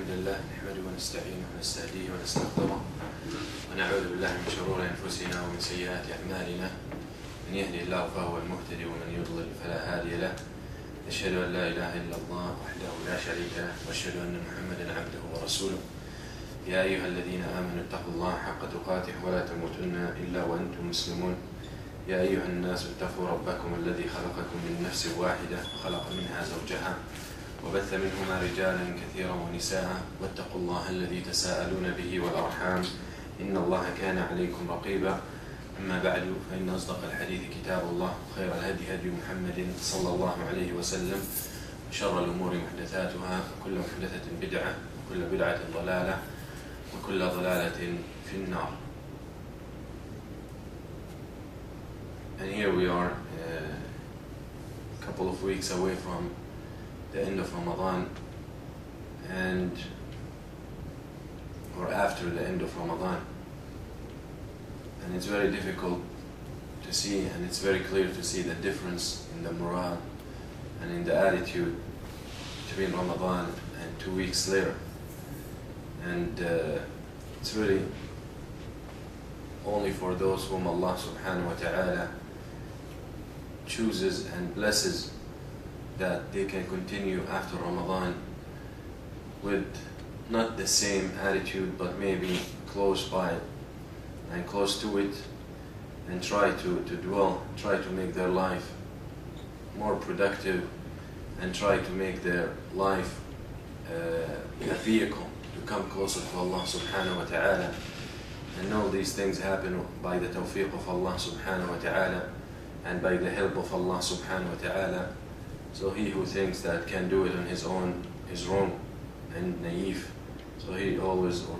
الحمد لله نحمده ونستعينه ونستهديه ونستغفره ونعوذ بالله من شرور أنفسنا ومن سيئات أعمالنا. من يهدي الله فهو المهتدي ومن يضلل فلا هادي له. أشهد أن لا إله إلا الله وحده لا شريك له وأشهد أن محمدا عبده ورسوله. يا أيها الذين آمنوا اتقوا الله حق تقاته ولا تموتن إلا وأنتم مسلمون. يا أيها الناس اتقوا ربكم الذي خلقكم من نفس واحدة وخلق منها زوجها وبث منهما رجالا كثيرا ونساء واتقوا الله الذي تساءلون به والأرحام إن الله كان عليكم رقيبا. أما بعد فإن أصدق الحديث كتاب الله وخير الهدي هدي محمد صلى الله عليه وسلم وشر الأمور محدثاتها وكل محدثة بدعة وكل بدعة ضلالة وكل ضلالة في النار. And here we are a couple of weeks away from the end of Ramadan or after the end of Ramadan, and it's very difficult to see, and it's very clear to see the difference in the morale and in the attitude between Ramadan and 2 weeks later. And it's really only for those whom Allah subhanahu wa ta'ala chooses and blesses that they can continue after Ramadan with not the same attitude, but maybe close by and close to it, and try to make their life more productive, and try to make their life a vehicle to come closer to Allah subhanahu wa ta'ala. And know these things happen by the tawfiq of Allah subhanahu wa ta'ala and by the help of Allah subhanahu wa ta'ala. So he who thinks that can do it on his own is wrong and naive. So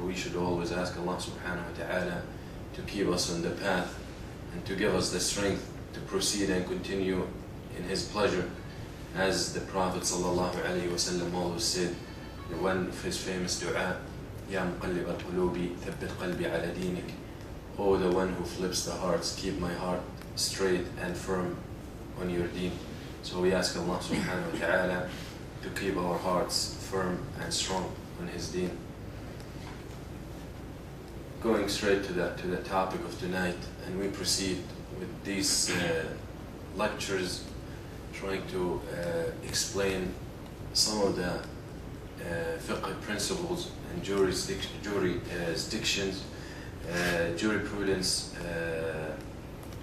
we should always ask Allah subhanahu wa ta'ala to keep us on the path and to give us the strength to proceed and continue in his pleasure. As the Prophet sallallahu alayhi wa sallam always said, the one of his famous dua, Ya muqallib al-qulubi, thabbit qalbi ala dinik. Oh, the one who flips the hearts, keep my heart straight and firm on your deen. So we ask Allah subhanahu wa ta'ala to keep our hearts firm and strong on his deen. Going straight to the topic of tonight, and we proceed with these lectures trying to explain some of the fiqh principles and jurisdictions, jurisprudence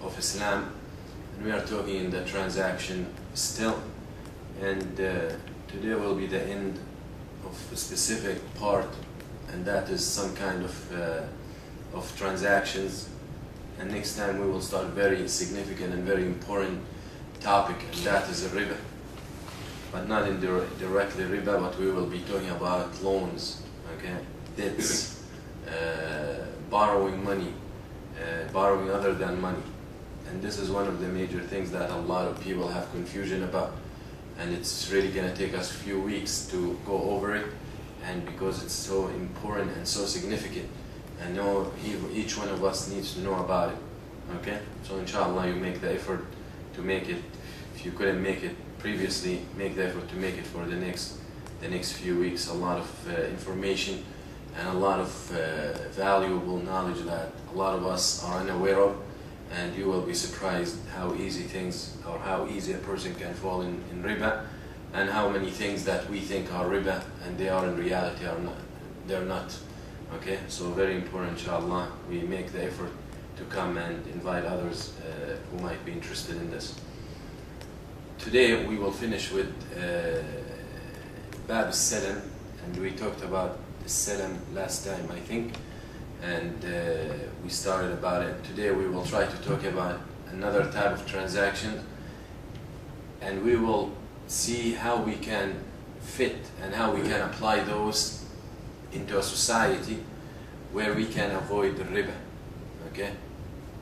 of Islam. And we are talking in the transaction still, and today will be the end of a specific part, and that is some kind of transactions. And next time we will start a very significant and very important topic, and that is riba. But not directly riba, but we will be talking about loans, okay, debts, borrowing money, borrowing other than money. And this is one of the major things that a lot of people have confusion about. And it's really going to take us a few weeks to go over it, and because it's so important and so significant, I know each one of us needs to know about it. Okay? So inshallah you make the effort to make it. If you couldn't make it previously, make the effort to make it for the next few weeks. A lot of information and a lot of valuable knowledge that a lot of us are unaware of, and you will be surprised how easy things, or how easy a person can fall in riba, and how many things that we think are riba and they are in reality are not. They're not. Okay, so very important, inshallah, we make the effort to come and invite others who might be interested in this. Today we will finish with Bab al-Salam, and we talked about the Salam last time, I think, and we started about it. Today we will try to talk about another type of transaction, and we will see how we can fit and how we can apply those into a society where we can avoid the riba. Okay?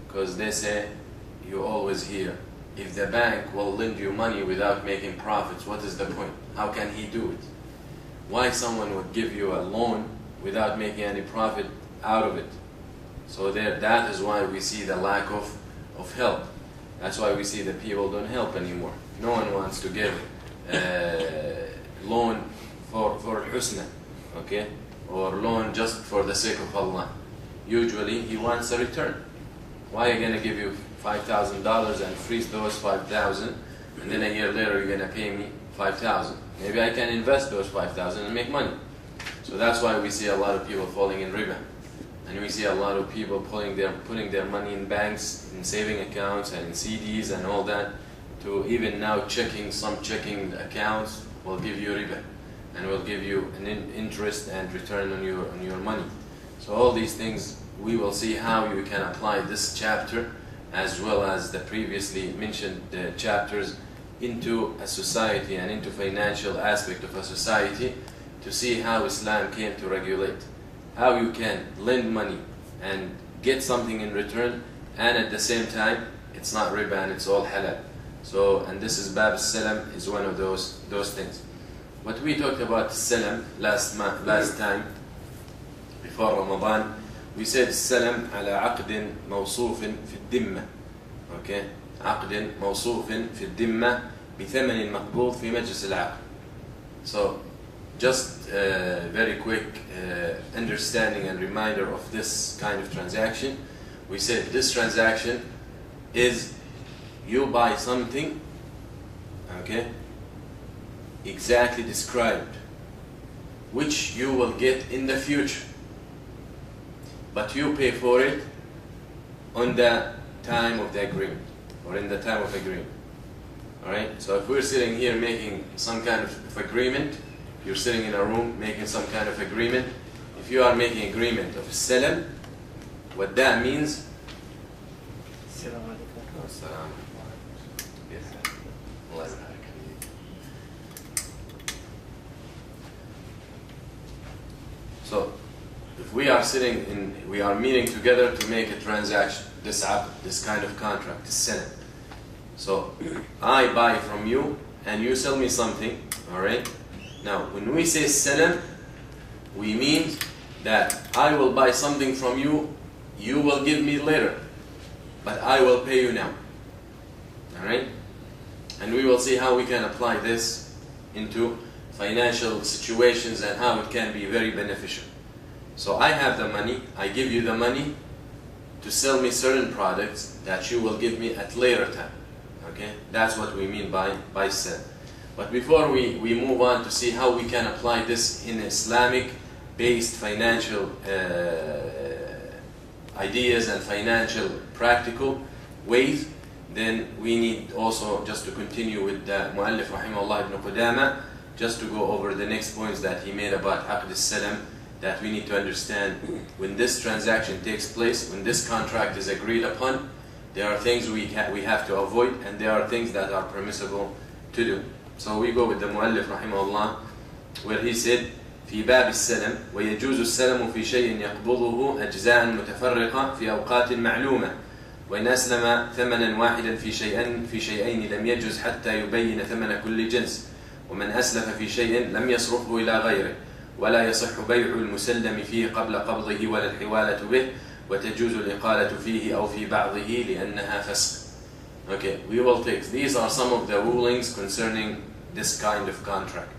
Because they say, you always hear, if the bank will lend you money without making profits, what is the point? How can he do it? Why someone would give you a loan without making any profit out of it? So that is why we see the lack of help. That's why we see that people don't help anymore. No one wants to give loan for husna. okay, or loan just for the sake of Allah. Usually he wants a return. Why are you gonna give you $5,000 and freeze those 5,000, and then a year later you're gonna pay me 5,000? Maybe I can invest those 5,000 and make money. So that's why we see a lot of people falling in riba, and we see a lot of people putting their money in banks, in saving accounts, and in CDs and all that. To even now some checking accounts will give you riba, and will give you an interest and return on your money. So all these things we will see how you can apply this chapter as well as the previously mentioned chapters into a society and into financial aspect of a society, to see how Islam came to regulate, how you can lend money and get something in return, and at the same time it's not riba and it's all halal. So, and this is Bab al-Salam is one of those things. What we talked about Salam last time before Ramadan, we said Salam على عقد موصوف في الذمة. Okay, عقد موصوف في الذمة بثمن مقبوض في مجلس العقد. So, just very quick understanding and reminder of this kind of transaction. We said this transaction is you buy something, okay, exactly described, which you will get in the future, but you pay for it on the time of the agreement, or in the time of agreement. Alright, so if we're sitting here making some kind of agreement, you're sitting in a room making some kind of agreement, if you are making agreement of salam, what that means, so if we are we are meeting together to make a transaction, this kind of contract, this salam. So I buy from you and you sell me something, alright? Now when we say salam, we mean that I will buy something from you, you will give me later, but I will pay you now. Alright? And we will see how we can apply this into financial situations and how it can be very beneficial. So I have the money, I give you the money to sell me certain products that you will give me at later time. Okay? That's what we mean by sell. But before we move on to see how we can apply this in Islamic based financial ideas and financial practical ways, then we need also just to continue with the Mu'allif Rahimahullah ibn Qudama, just to go over the next points that he made about Aqd al-Salam, that we need to understand when this transaction takes place, when this contract is agreed upon, there are things we have to avoid, and there are things that are permissible to do. So we go with the Mu'allif Rahimahullah, where he said, في باب السلم ويجوز السلم في شيء يقبضه أجزاء متفرقة في أوقات معلومة، وإن أسلم ثمنا واحدا في شيئين لم يجوز حتى يبين ثمن كل جنس، ومن أسلف في شيء لم يصرفه إلى غيره، ولا يصح بيع المسلم فيه قبل قبضه ولا الحوالة به، وتجوز الإقالة فيه أو في بعضه لأنها فسق. Okay, we will take, these are some of the rulings concerning this kind of contract.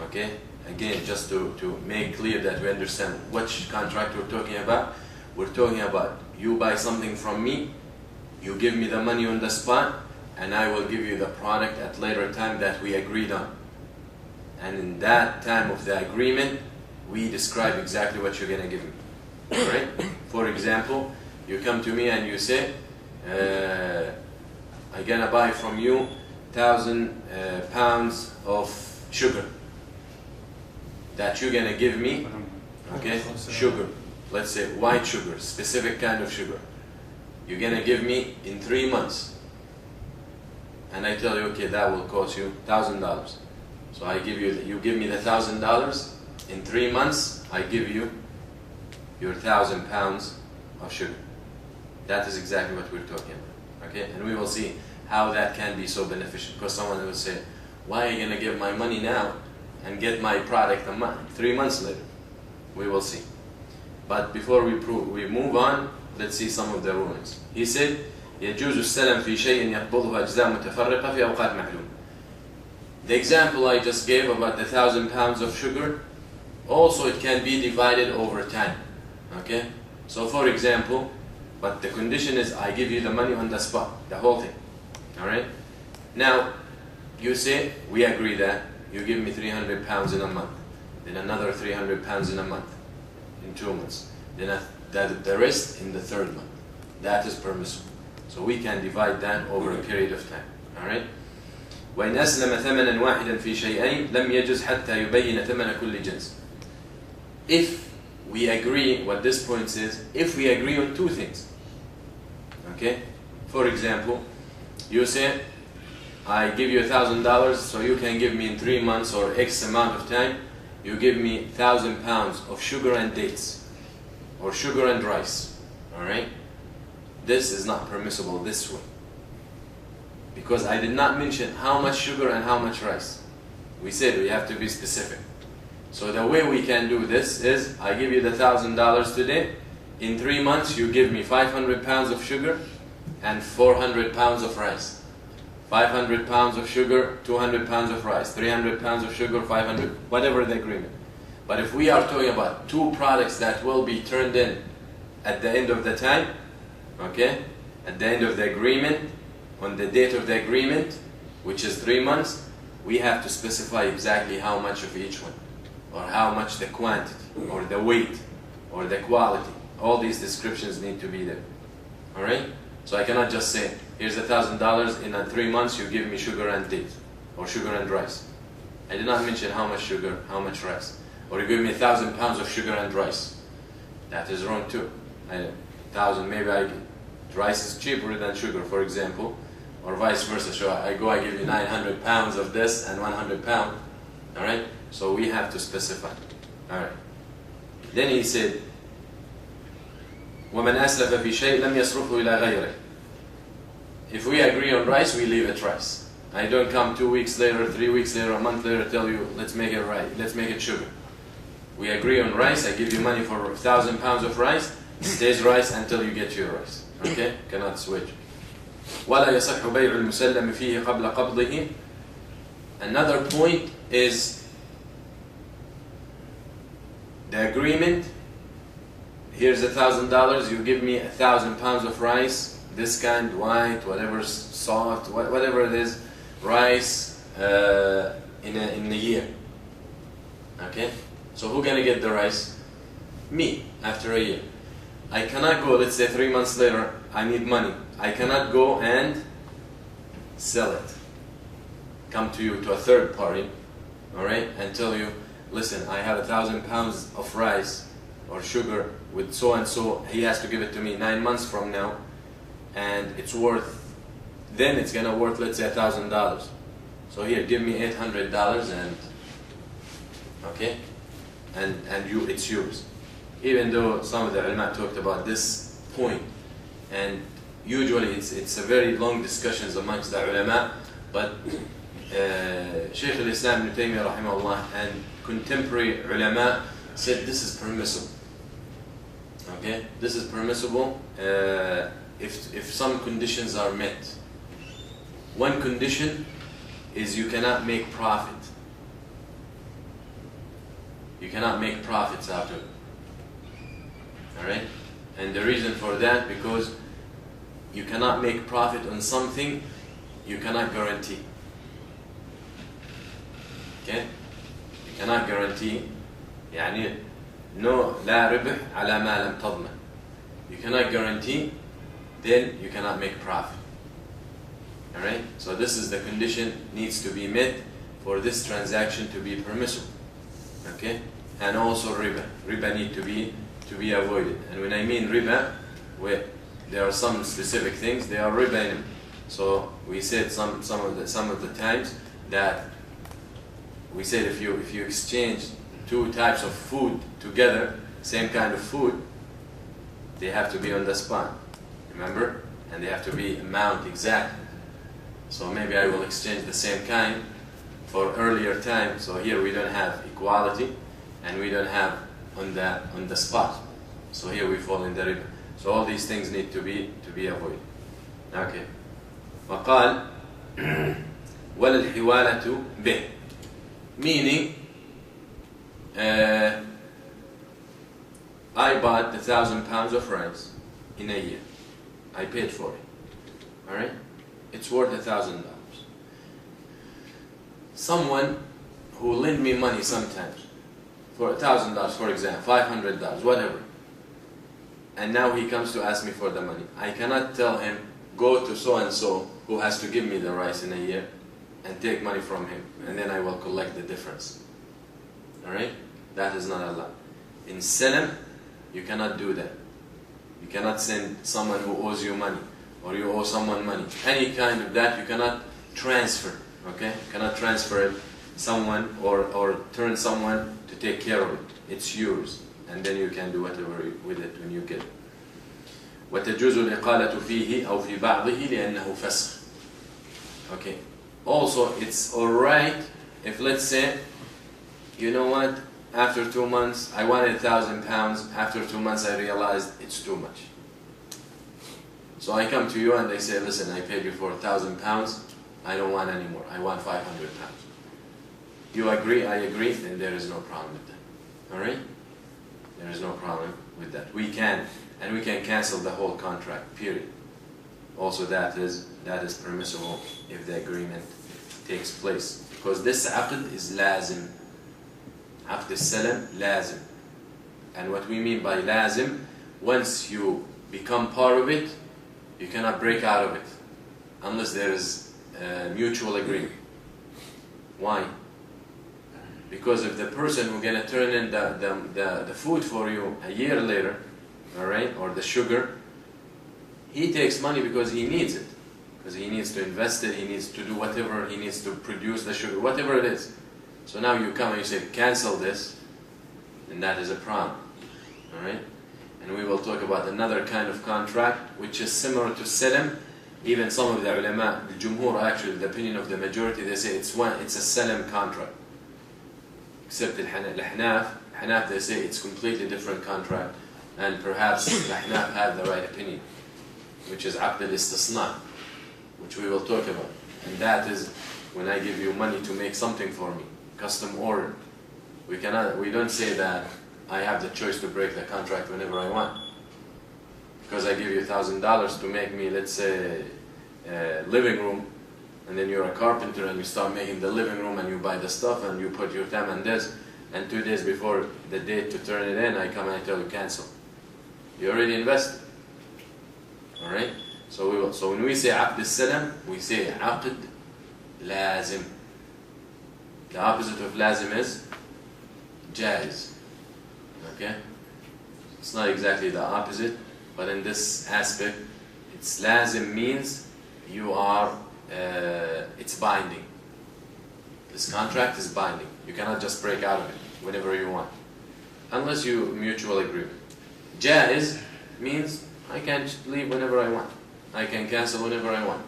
Okay, again, just to make clear that we understand which contract we're talking about. We're talking about you buy something from me, you give me the money on the spot, and I will give you the product at later time that we agreed on. And in that time of the agreement, we describe exactly what you're going to give me. Right? For example, you come to me and you say, I'm going to buy from you 1,000 pounds of sugar that you're going to give me, okay, sugar. Let's say white sugar, specific kind of sugar. You're going to give me in 3 months. And I tell you, okay, that will cost you $1,000. So I give you give me the $1,000. In 3 months, I give you your 1,000 pounds of sugar. That is exactly what we're talking about. Okay, and we will see how that can be so beneficial. Because someone will say, why are you going to give my money now and get my product 3 months later? We will see. But before we move on, let's see some of the rulings. He said, يجوز السلم في شيء يقبضه أجزاء متفرقة في أوقات معلومة. The example I just gave about the 1,000 pounds of sugar, Also, it can be divided over time. Okay? So for example, but the condition is I give you the money on the spot, the whole thing. Alright? Now, you say, we agree that you give me 300 pounds in a month, then another 300 pounds in a month, in 2 months, then the rest in the third month. That is permissible. So we can divide that over a period of time. Alright? وإن أسلم ثمنا واحدا في شيئين لم يجز حتى يبين ثمن كل جنس. If we agree, what this point says, if we agree on two things. Okay? For example, you say, I give you $1,000, so you can give me in 3 months or X amount of time, you give me 1,000 pounds of sugar and dates, or sugar and rice. Alright? This is not permissible this way. Because I did not mention how much sugar and how much rice. We said we have to be specific. So the way we can do this is, I give you the $1,000 today, in 3 months you give me 500 pounds of sugar and 400 pounds of rice. 500 pounds of sugar, 200 pounds of rice, 300 pounds of sugar, 500, whatever the agreement. But if we are talking about two products that will be turned in at the end of the time, okay, at the end of the agreement, on the date of the agreement, which is 3 months, we have to specify exactly how much of each one, or how much the quantity, or the weight, or the quality. All these descriptions need to be there. Alright? So I cannot just say, here's $1,000, in 3 months you give me sugar and date, or sugar and rice. I did not mention how much sugar, how much rice. Or you give me 1,000 pounds of sugar and rice. That is wrong too. 1,000, maybe rice is cheaper than sugar, for example, or vice versa. So I give you 900 pounds of this and 100 pounds. Alright? So we have to specify. Alright. Then he said, وَمَنْ أَسْلَفَ فِي شَيْءٍ لَمْ يَصْرُفْهُ إِلَى غَيْرِهِ. If we agree on rice, we leave it rice. I don't come 2 weeks later, 3 weeks later, a month later, tell you, let's make it rice, let's make it sugar. We agree on rice, I give you money for 1,000 pounds of rice, it stays rice until you get your rice. Okay? Cannot switch. وَلَا يَصَحُّ بَيْعُ الْمُسَلَّمِ فِيهِ قَبْلَ قَبْضِهِ. Another point is the agreement. Here's $1,000, you give me 1,000 pounds of rice, this kind, white, whatever, soft, whatever it is, rice in a year. Okay? So who's gonna get the rice? Me, after a year. I cannot go, let's say 3 months later, I need money. I cannot go and sell it. Come to you, to a third party, alright, and tell you, listen, I have 1,000 pounds of rice or sugar with so and so, he has to give it to me 9 months from now, and it's worth, then it's gonna worth, let's say $1,000. So here, give me $800 and, okay, and it's yours. Even though some of the ulama talked about this point, and usually it's a very long discussions amongst the ulama, but Shaykh al-Islam Ibn Taymiyyah rahimahullah and contemporary ulama said this is permissible. Okay, this is permissible if some conditions are met. One condition is you cannot make profit. You cannot make profits out of it. Alright? And the reason for that, because you cannot make profit on something you cannot guarantee. Okay? You cannot guarantee. يعني no لا ربح على ما لم تضمن. You cannot guarantee, then you cannot make profit. Alright? So this is the condition needs to be met for this transaction to be permissible. Okay? And also riba. Riba need to be avoided. And when I mean riba, there are some specific things, they are riba in them. So we said some of the times that we said if you exchange two types of food together, same kind of food, they have to be on the spot. Remember? And they have to be amount exact. So maybe I will exchange the same kind for earlier time. So here we don't have equality, and we don't have on the spot. So here we fall in the riba. So all these things need to be avoided. Okay. وقال ولا الحوالة به, meaning I bought 1,000 pounds of rice in a year. I paid for it. All right? It's worth $1,000. Someone who lend me money sometimes for $1,000, for example, $500, whatever, and now he comes to ask me for the money. I cannot tell him, go to so and so who has to give me the rice in a year and take money from him, and then I will collect the difference. All right? That is not allowed. In Salam, you cannot do that. You cannot send someone who owes you money, or you owe someone money. Any kind of that you cannot transfer. Okay? You cannot transfer someone or turn someone to take care of it. It's yours, and then you can do whatever with it when you get it. وتجوز الإقالة فيه أو في بعضه لأنه فسخ. Okay. Also, it's alright if, let's say, you know what, after 2 months I wanted 1,000 pounds, after 2 months I realized it's too much. So I come to you and they say, listen, I paid you for 1,000 pounds, I don't want any more, I want 500 pounds. You agree, I agree, then there is no problem with that. Alright? There is no problem with that. We can cancel the whole contract, period. Also that is permissible if the agreement takes place. Because this aqd is lazim. Aqd al-salam, lazim. And what we mean by lazim, once you become part of it, you cannot break out of it. Unless there is a mutual agreement. Why? Because if the person who's going to turn in the food for you a year later, alright, or the sugar, he takes money because he needs it. Because he needs to invest it, he needs to do whatever, he needs to produce the sugar, whatever it is. So now you come and you say, cancel this, and that is a problem. Alright? And we will talk about another kind of contract, which is similar to salam. Even some of the ulama, the jumhur, actually, the opinion of the majority, they say it's a salam contract. Except the Hanaf, they say it's completely different contract. And perhaps the Hanaf have the right opinion, which is aqd al-istisna, which we will talk about. And that is when I give you money to make something for me, custom order. We don't say that I have the choice to break the contract whenever I want. Because I give you $1,000 to make me, let's say, a living room, and then you're a carpenter and you start making the living room and you buy the stuff and you put your time and this, and 2 days before the date to turn it in, I come and I tell you cancel. You already invested. Alright? So when we say aqd al-salam, we say aqd lazim. The opposite of lazim is jaiz. Okay? It's not exactly the opposite, but in this aspect, it's lazim means you are, it's binding. This contract is binding. You cannot just break out of it whenever you want, unless you mutual agreement. Jaiz means I can leave whenever I want. I can cancel whenever I want.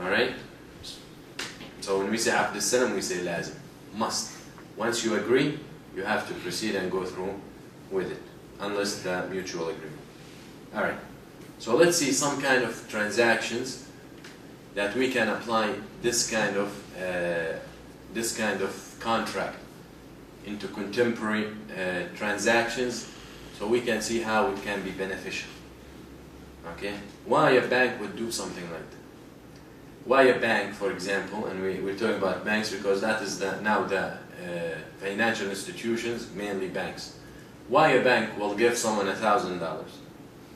Alright? So when we say aqd al-salam, we say lazim. Must. Once you agree, you have to proceed and go through with it, unless the mutual agreement. Alright. So let's see some kind of transactions that we can apply this kind of contract into contemporary transactions, so we can see how it can be beneficial. Okay? Why a bank would do something like that? Why a bank, for example, and we're talking about banks because that is now the financial institutions, mainly banks. Why a bank will give someone $1,000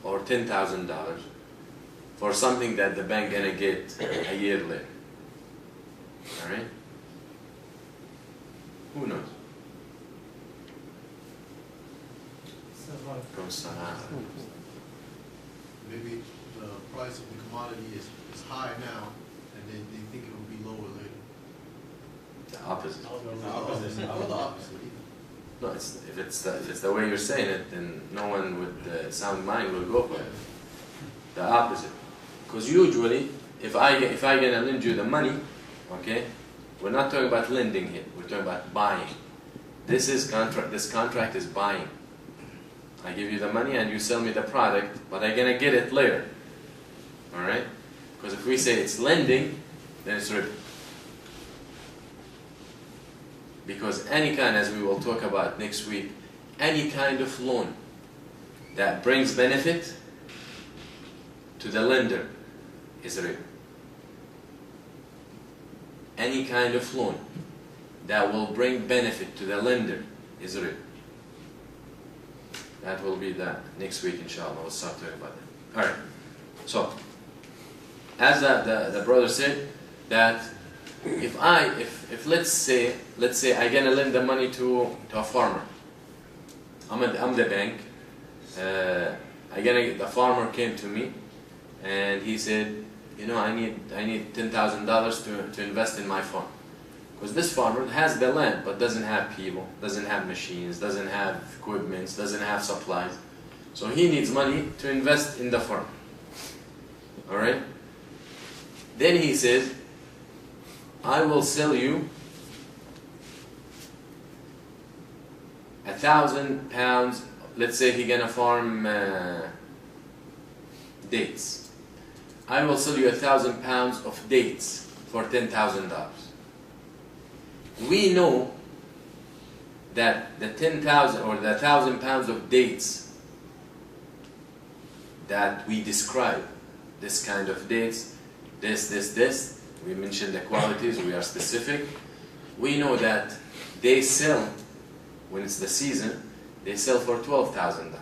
or $10,000 for something that the bank gonna get a year later? Alright? Who knows? Maybe the price of the commodity is high now, and then they think it will be lower later. The opposite. Or the opposite. No, if it's the way you're saying it, then no one with sound mind will go for it. The opposite. Because usually, if I gonna lend you the money, okay, we're not talking about lending here. We're talking about buying. This contract is buying. I give you the money and you sell me the product, but I'm gonna get it later. Alright? Because if we say it's lending, then it's riba. because any kind, as we will talk about next week, any kind of loan that brings benefit to the lender is riba. Any kind of loan that will bring benefit to the lender is riba. That will be the next week, inshallah. We'll start talking about that. All right. So, as the brother said, that if let's say I'm gonna lend the money to a farmer. I'm the bank. The farmer came to me, and he said, you know, I need $10,000 to invest in my farm, because this farmer has the land but doesn't have people, doesn't have machines, doesn't have equipment, doesn't have supplies, so he needs money to invest in the farm. All right. Then he says, I will sell you 1,000 pounds. Let's say he's gonna farm dates. I will sell you 1,000 pounds of dates for $10,000. We know that the 10,000 or the 1,000 pounds of dates that we describe, this kind of dates, this. We mentioned the qualities, we are specific. We know that they sell, when it's the season, they sell for $12,000.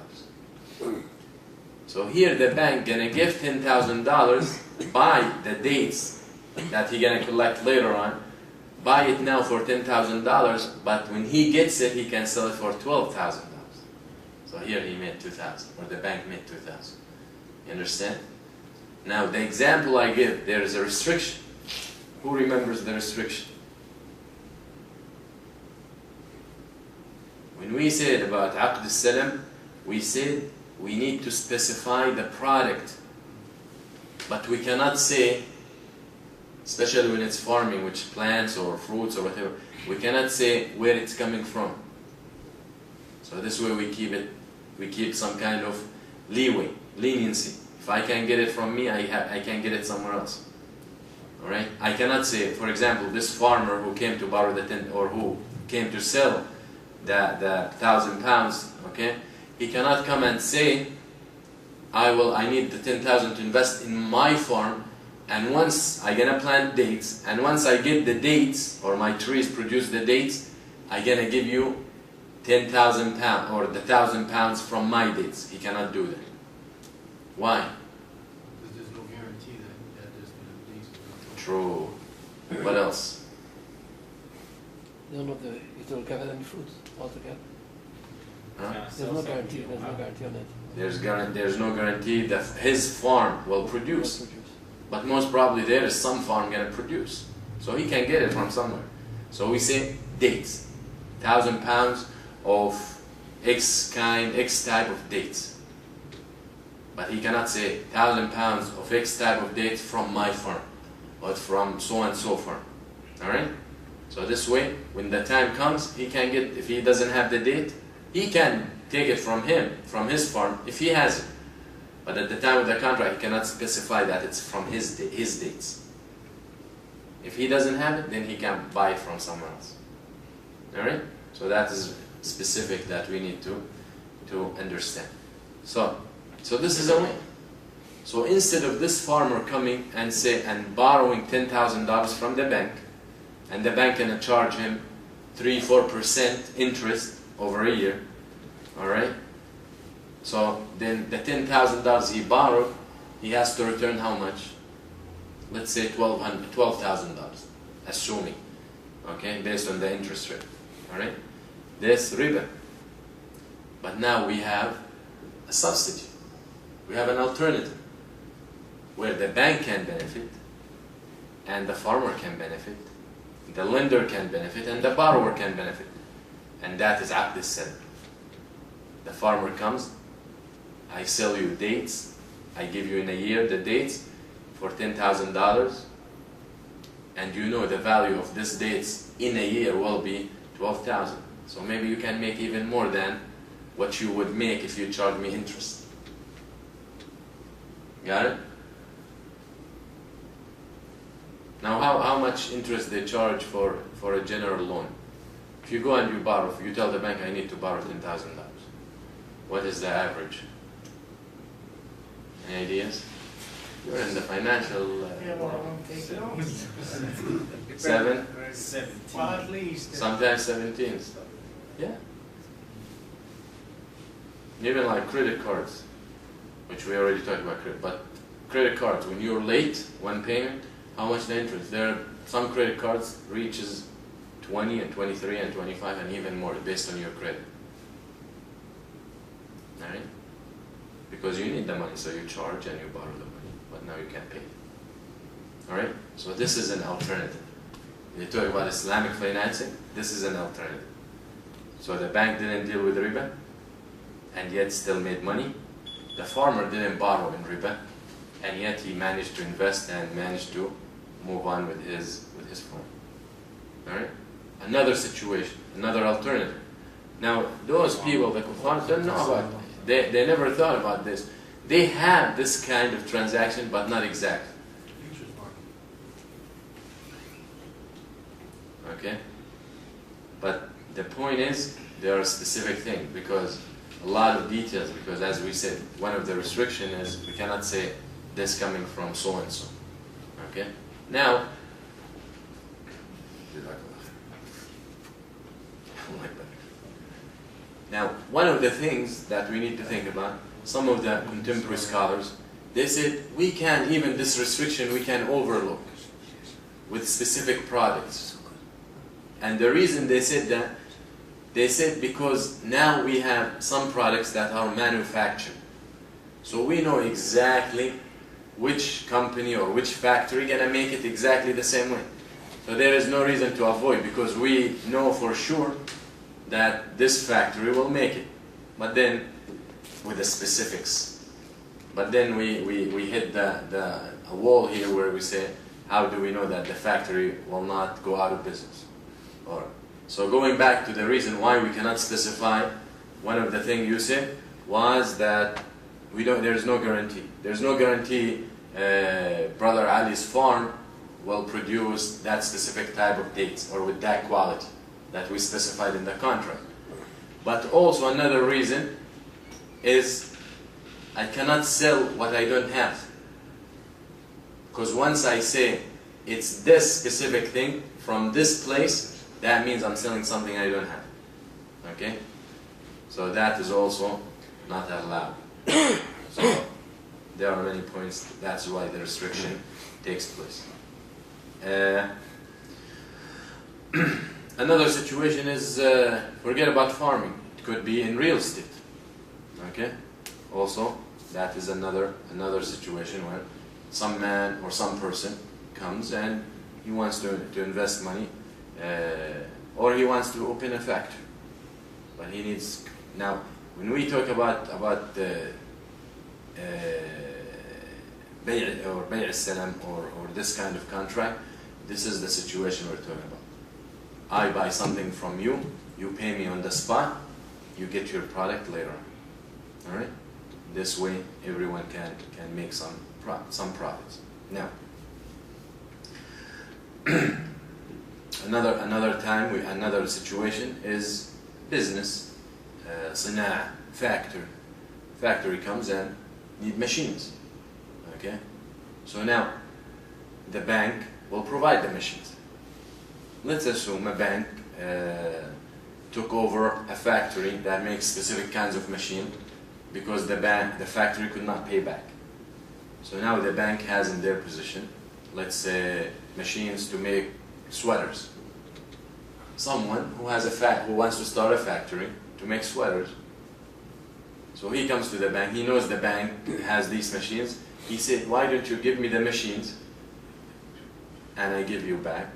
So here the bank gonna give $10,000, buy the dates that he gonna collect later on, buy it now for $10,000, but when he gets it, he can sell it for $12,000. So here he made $2,000, or the bank made $2,000. You understand? Now the example I give, there is a restriction. Who remembers the restriction? When we said about Aqd al-Salam, we said we need to specify the product, but we cannot say, especially when it's farming, which plants or fruits or whatever, we cannot say where it's coming from. So this way we keep some kind of leeway, leniency. If I can get it from me, I can get it somewhere else. All right? I cannot say, for example, this farmer who came to borrow the 10, or who came to sell the 1,000 pounds, okay? He cannot come and say, I need the 10,000 to invest in my farm, and once I'm gonna plant dates, and once I get the dates, or my trees produce the dates, I'm gonna give you 10,000 pounds, or the 1,000 pounds from my dates. He cannot do that. Why? Because there's no guarantee that there's going to be dates. True. What else? You don't gather any fruits altogether. Huh? There's no guarantee. There's no guarantee on it. There's no guarantee that his farm will produce. But most probably there is some farm going to produce. So he can get it from somewhere. So we say dates. 1,000 pounds of X type of dates. But he cannot say 1,000 pounds of X type of dates from my farm, or from so and so farm. Alright? So this way, when the time comes, he can get, if he doesn't have the date, he can take it from his farm, if he has it. But at the time of the contract, he cannot specify that it's from his dates. If he doesn't have it, then he can buy it from somewhere else. Alright? So that is specific that we need to understand. So this is a way. So instead of this farmer coming and borrowing $10,000 from the bank, and the bank gonna charge him 3-4% interest over a year, all right? So then the $10,000 he borrowed, he has to return how much? Let's say $12,000, assuming, okay, based on the interest rate, all right? This riba. But now we have a substitute. We have an alternative where the bank can benefit, and the farmer can benefit, the lender can benefit, and the borrower can benefit. And that is Aqd al-Salam. The farmer comes, I sell you dates, I give you in a year the dates for $10,000, and you know the value of these dates in a year will be 12,000. So maybe you can make even more than what you would make if you charge me interest. Got it? Now how much interest they charge for a general loan? If you go and you borrow, if you tell the bank I need to borrow $10,000, what is the average? Any ideas? You're in the financial world. 7? 17. Well, at least. Sometimes 17. Yeah. Even like credit cards, which we already talked about credit, but credit cards, when you're late one payment, how much the interest? There are some credit cards reaches 20 and 23 and 25 and even more based on your credit. Alright? Because you need the money, so you charge and you borrow the money, but now you can't pay. Alright? So this is an alternative. When you talk about Islamic financing, this is an alternative. So the bank didn't deal with riba, and yet still made money. The farmer didn't borrow in riba, and yet he managed to invest and managed to move on with his farm. Alright? Another situation, another alternative. Now, those people, the kuffar, don't know about it. They never thought about this. They have this kind of transaction, but not exact. Futures market. Okay? But the point is, there are specific things, because a lot of details, because as we said, one of the restrictions is we cannot say this coming from so and so. Okay? Now, now, one of the things that we need to think about, some of the contemporary scholars, they said we can, even this restriction, we can overlook with specific products. And the reason they said that, they said because now we have some products that are manufactured. So we know exactly which company or which factory gonna make it exactly the same way. So there is no reason to avoid, because we know for sure that this factory will make it. But then, with the specifics. But then we hit a wall here where we say, how do we know that the factory will not go out of business? Or, so going back to the reason why we cannot specify, one of the things you said was that there's no guarantee. There's no guarantee Brother Ali's farm will produce that specific type of dates or with that quality that we specified in the contract. But also another reason is I cannot sell what I don't have. Because once I say it's this specific thing from this place, that means I'm selling something I don't have. Okay? So that is also not allowed. So there are many points, that's why the restriction takes place. Another situation is, forget about farming. It could be in real estate. Okay? Also, that is another situation where some man or some person comes and he wants to invest money, or he wants to open a factory. But he needs, now, when we talk about bay' or bay' al-salam or this kind of contract, this is the situation we're talking about. I buy something from you, you pay me on the spot, you get your product later on. Alright? This way everyone can make some profits. Now, another situation is business, صناعة, factory. Factory comes and need machines. Okay? So now, the bank will provide the machines. Let's assume a bank took over a factory that makes specific kinds of machine because the factory could not pay back. So now the bank has in their position, let's say, machines to make sweaters. Someone who wants to start a factory to make sweaters. So he comes to the bank, he knows the bank has these machines. He said, why don't you give me the machines and I give you back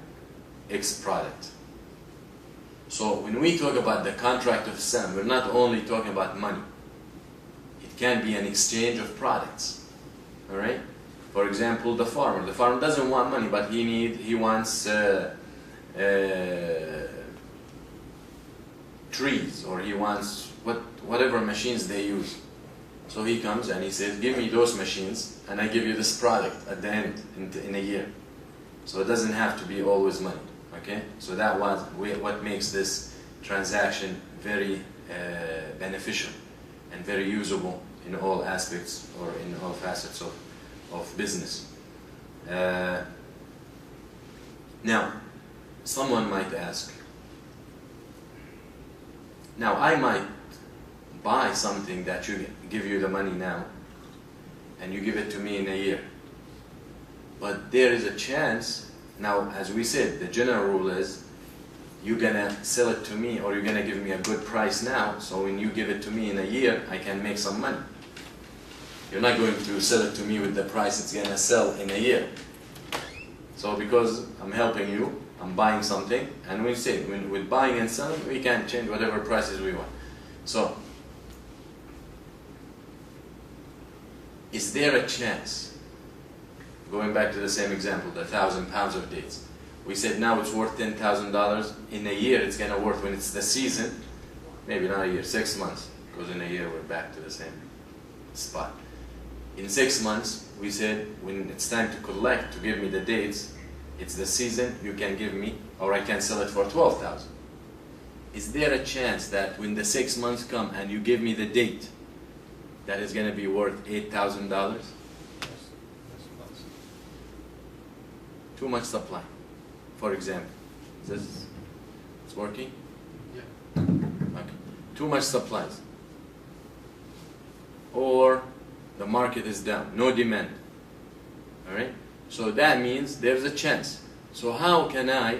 X product. So when we talk about the contract of salam, we're not only talking about money. It can be an exchange of products. Alright? For example, the farmer. The farmer doesn't want money, but he wants trees, or he wants whatever machines they use. So he comes and he says, give me those machines and I give you this product at the end in a year. So it doesn't have to be always money. Okay? So that was what makes this transaction very beneficial and very usable in all aspects or in all facets of business. Now, someone might ask, now I might buy something that you give you the money now and you give it to me in a year. But there is a chance, now as we said, the general rule is you're gonna sell it to me or you're gonna give me a good price now, so when you give it to me in a year, I can make some money. You're not going to sell it to me with the price it's gonna sell in a year. So because I'm helping you, I'm buying something, and we say with buying and selling, we can change whatever prices we want. So, is there a chance, going back to the same example, the 1,000 pounds of dates, we said now it's worth $10,000, in a year it's gonna worth, when it's the season, maybe not a year, 6 months, because in a year we're back to the same spot. In 6 months, we said when it's time to collect, to give me the dates, it's the season, you can give me, or I can sell it for 12,000. Is there a chance that when the 6 months come and you give me the date, that is going to be worth $8,000? Too much supply, for example. Is this, it's working? Yeah. Okay. Too much supplies. Or the market is down, no demand. All right? So that means there's a chance. So how can I,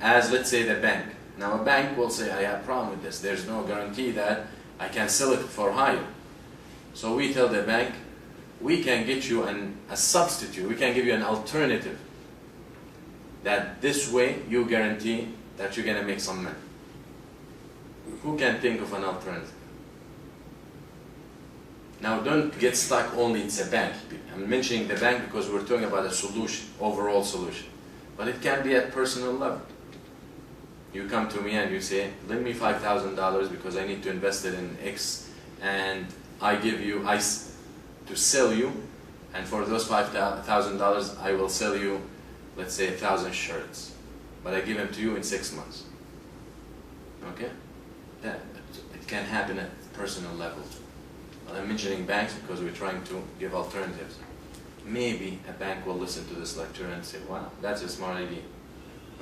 as let's say the bank, now a bank will say, I have a problem with this. There's no guarantee that I can sell it for higher. So we tell the bank, we can get you a substitute, we can give you an alternative. That this way you guarantee that you're going to make some money. Who can think of an alternative? Now don't get stuck only it's a bank. I'm mentioning the bank because we're talking about a solution, overall solution. But it can be at personal level. You come to me and you say, lend me $5,000 because I need to invest it in X, and I give you to sell you, and for those $5,000 I will sell you, let's say 1,000 shirts, but I give them to you in 6 months. Okay? It can happen at personal level. I'm mentioning banks because we're trying to give alternatives. Maybe a bank will listen to this lecture and say, wow, that's a smart idea.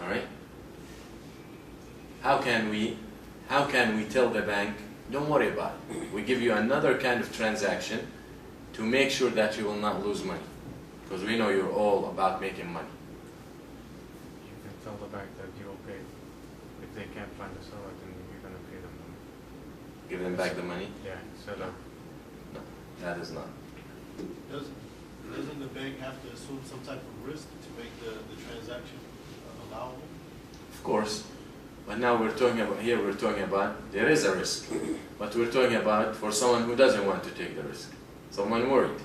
All right? How can we tell the bank, don't worry about it. We give you another kind of transaction to make sure that you will not lose money. Because we know you're all about making money. You can tell the bank that you will pay. If they can't find a seller, then you're going to pay them money. Give them back the money? Yeah, seller. No, that is not. Doesn't the bank have to assume some type of risk to make the transaction allowable? Of course. But now we're talking about, there is a risk. But we're talking about for someone who doesn't want to take the risk. Someone worried.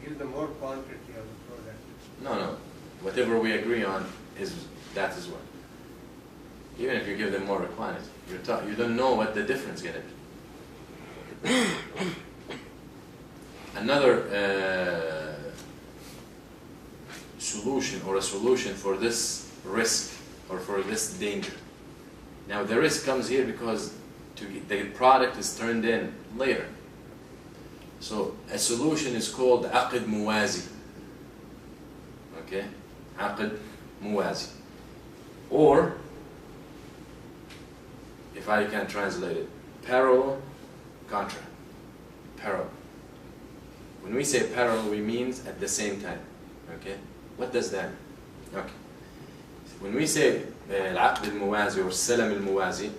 Give them more quantity of the product. No. Whatever we agree on, that is what. Even if you give them more quantity, you don't know what the difference is going to be. Another solution or a solution for this risk or for this danger. Now the risk comes here because the product is turned in later. So a solution is called aqd muwazi. Okay? Aqd muwazi. Or, if I can translate it, parallel contract. Parallel. When we say parallel, we mean at the same time. Okay? What does that mean? Okay. When we say al-aqd al-muwazi or salam al-muwazi,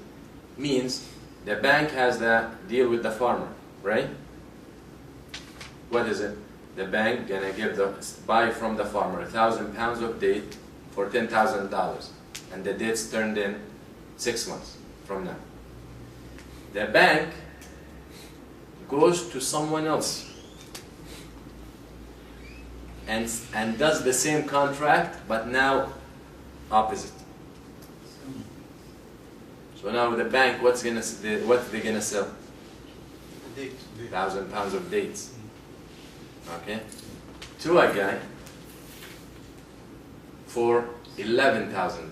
means the bank has the deal with the farmer, right? What is it? The bank gonna buy from the farmer 1,000 pounds of date for $10,000, and the date's turned in 6 months from now. The bank goes to someone else and does the same contract, but now opposite. So now the bank, what they're gonna sell? The date. 1,000 pounds of dates. Okay, to a guy for $11,000.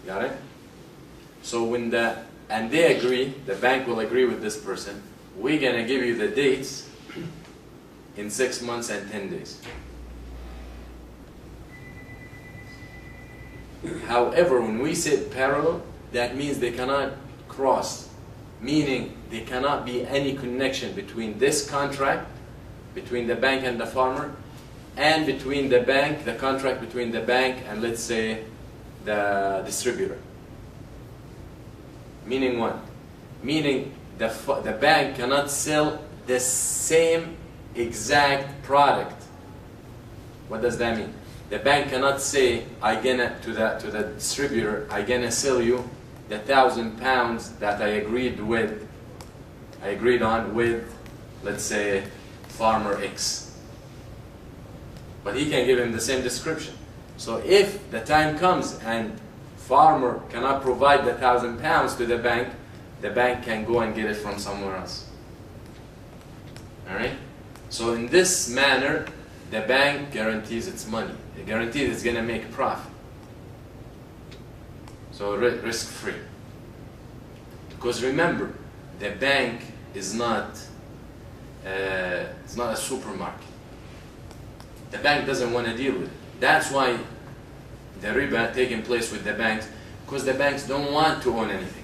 Got it? So when and they agree, the bank will agree with this person, we're gonna give you the dates in 6 months and 10 days. However, when we say parallel, that means they cannot cross, meaning there cannot be any connection between this contract, between the bank and the farmer, and between the bank, the contract between the bank and, let's say, the distributor. Meaning what? Meaning the bank cannot sell the same exact product. What does that mean? The bank cannot say, to the distributor, I'm gonna sell you the 1,000 pounds that I agreed on with, let's say, farmer X. But he can give him the same description. So if the time comes and farmer cannot provide the 1,000 pounds to the bank can go and get it from somewhere else. Alright? So in this manner, the bank guarantees its money. It guarantees it's going to make profit. So risk-free. Because remember, the bank is not it's not a supermarket. The bank doesn't want to deal with it. That's why the riba taking place with the banks, because the banks don't want to own anything.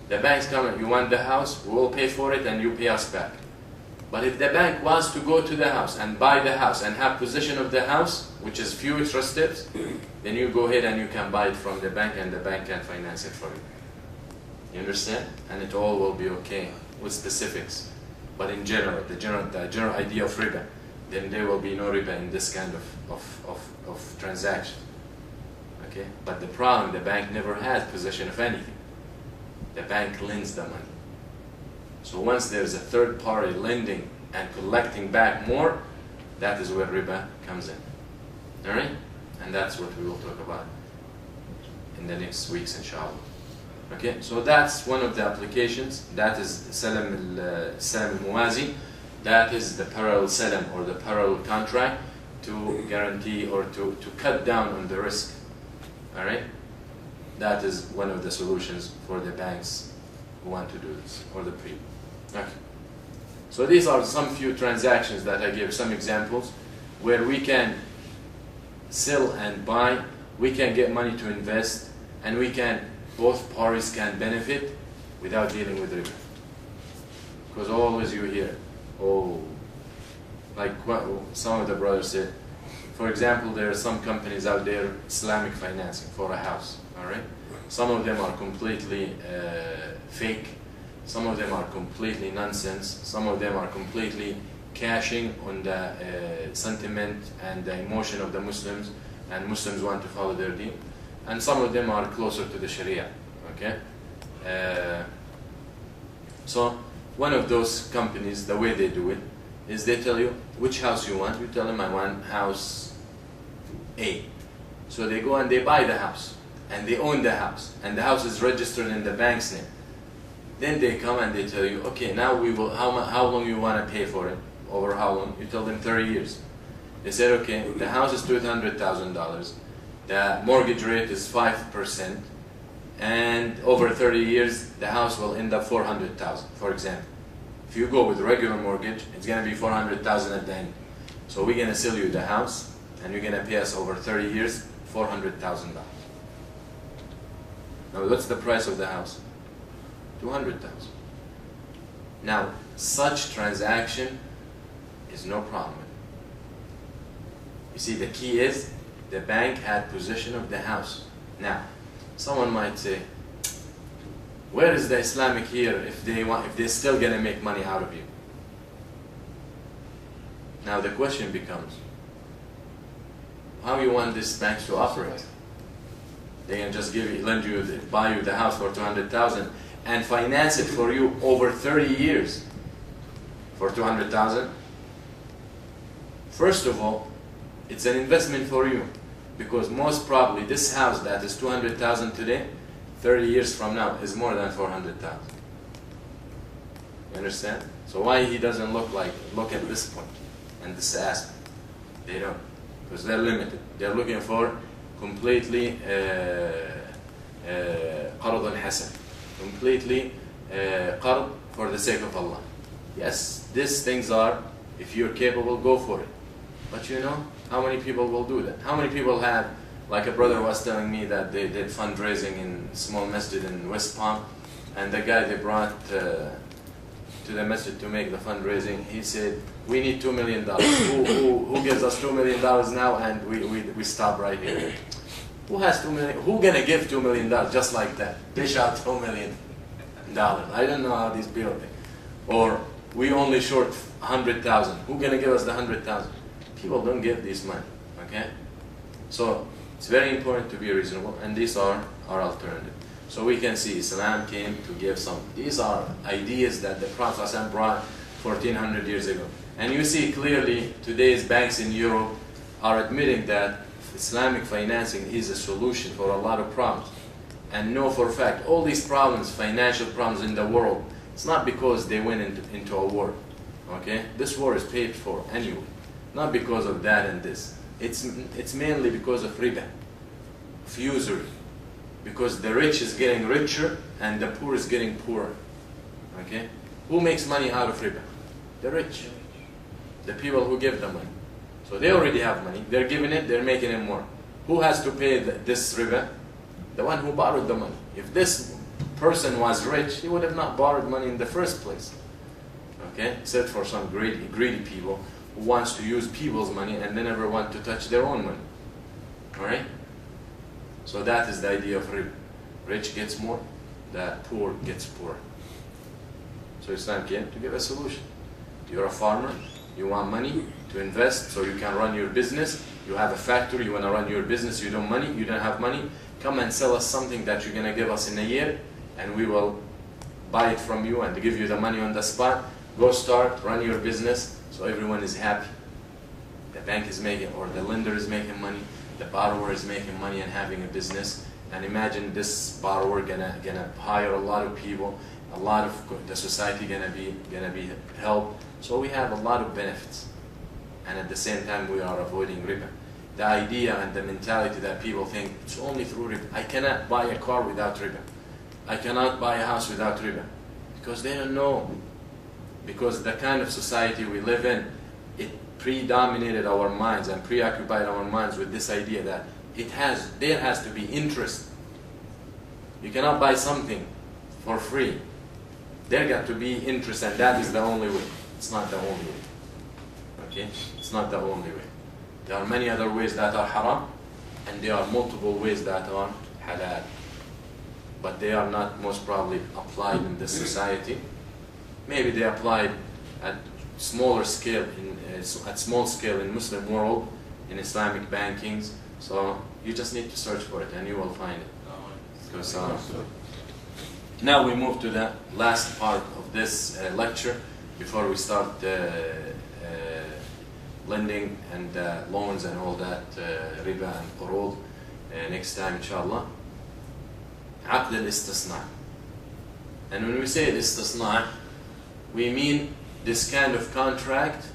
The banks come and you want the house, we will pay for it and you pay us back. But if the bank wants to go to the house and buy the house and have possession of the house, which is few extra steps, then you go ahead and you can buy it from the bank and the bank can finance it for you. You understand? And it all will be okay with specifics. But in general, the general idea of riba, then there will be no riba in this kind of transaction. Okay? But the problem, the bank never has possession of anything. The bank lends the money. So once there's a third party lending and collecting back more, that is where riba comes in. Alright? And that's what we will talk about in the next weeks, inshallah. Okay, so that's one of the applications. That is Salam al-Muwazi. That is the parallel salam or the parallel contract to guarantee or to cut down on the risk. Alright? That is one of the solutions for the banks who want to do this, or the people. Okay. So these are some few transactions that I gave some examples where we can sell and buy, we can get money to invest, and both parties can benefit without dealing with riba. Because always you hear, like what some of the brothers said, for example, there are some companies out there, Islamic financing for a house, alright? Some of them are completely fake, some of them are completely nonsense, some of them are completely cashing on the sentiment and the emotion of the Muslims, and Muslims want to follow their deen. And some of them are closer to the Sharia, okay? So one of those companies, the way they do it, is they tell you which house you want. You tell them, I want house A. So they go and they buy the house, and they own the house, and the house is registered in the bank's name. Then they come and they tell you, okay, now we will, how long you want to pay for it? Over how long? You tell them 30 years. They said, okay, the house is $200,000. The mortgage rate is 5%, and over 30 years, the house will end up $400,000, for example. If you go with regular mortgage, it's going to be $400,000 at the end. So we're going to sell you the house, and you're going to pay us over 30 years, $400,000. Now, what's the price of the house? $200,000. Now, such transaction is no problem. You see, the key is the bank had possession of the house. Now, someone might say, where is the Islamic here if they're still going to make money out of you? Now the question becomes, how you want these banks to operate? They can just buy you the house for $200,000 and finance it for you over 30 years for $200,000? First of all, it's an investment for you, because most probably this house that is $200,000 today, 30 years from now is more than $400,000. You understand? So why he doesn't look at this point and this aspect? They don't, because they're limited. They're looking for completely قرض حسن, completely قرض for the sake of Allah. Yes, these things are, if you're capable, go for it. But you know, how many people will do that? How many people have, like a brother was telling me that they did fundraising in small masjid in West Palm, and the guy they brought to the masjid to make the fundraising, he said, we need $2 million. Who gives us $2 million now, and we stop right here? Who has $2 million? Who gonna give $2 million just like that? Dish out $2 million. I don't know how these people think. Or we only short 100,000. Who gonna give us the 100,000? People don't give this money. Okay? So it's very important to be reasonable, and these are our alternative. So we can see Islam came to give some. These are ideas that the Prophet ﷺ brought 1400 years ago. And you see clearly today's banks in Europe are admitting that Islamic financing is a solution for a lot of problems. And know for a fact, all these problems, financial problems in the world, it's not because they went into a war. Okay? This war is paid for anyway. Not because of that and this. It's mainly because of riba, of usury. Because the rich is getting richer and the poor is getting poorer. Okay? Who makes money out of riba? The rich. The people who give the money. So they already have money. They're giving it, they're making it more. Who has to pay this riba? The one who borrowed the money. If this person was rich, he would have not borrowed money in the first place. Okay? Except for some greedy people who wants to use people's money and they never want to touch their own money. Alright? So that is the idea of riba. Rich gets more, the poor gets poorer. So Islam came to give a solution. You're a farmer, you want money to invest so you can run your business. You have a factory, you want to run your business, you don't have money. Come and sell us something that you're going to give us in a year, and we will buy it from you and give you the money on the spot. Go start, run your business, so everyone is happy. The bank is making, or the lender is making money, the borrower is making money and having a business. And imagine this borrower gonna hire a lot of people, a lot of the society gonna be helped. So we have a lot of benefits, and at the same time we are avoiding riba. The idea and the mentality that people think it's only through riba. I cannot buy a car without riba. I cannot buy a house without riba, because they don't know. Because the kind of society we live in, it predominated our minds and preoccupied our minds with this idea that there has to be interest. You cannot buy something for free. There got to be interest, and that is the only way. It's not the only way. Okay? It's not the only way. There are many other ways that are haram, and there are multiple ways that are halal. But they are not most probably applied in this society. Maybe they applied at smaller scale, at small scale in Muslim world, in Islamic bankings. So you just need to search for it and you will find it. Now we move to the last part of this lecture before we start lending and loans and all that, riba and qurud, next time inshallah. عقد الاستصناع. And when we say istisna', we mean this kind of contract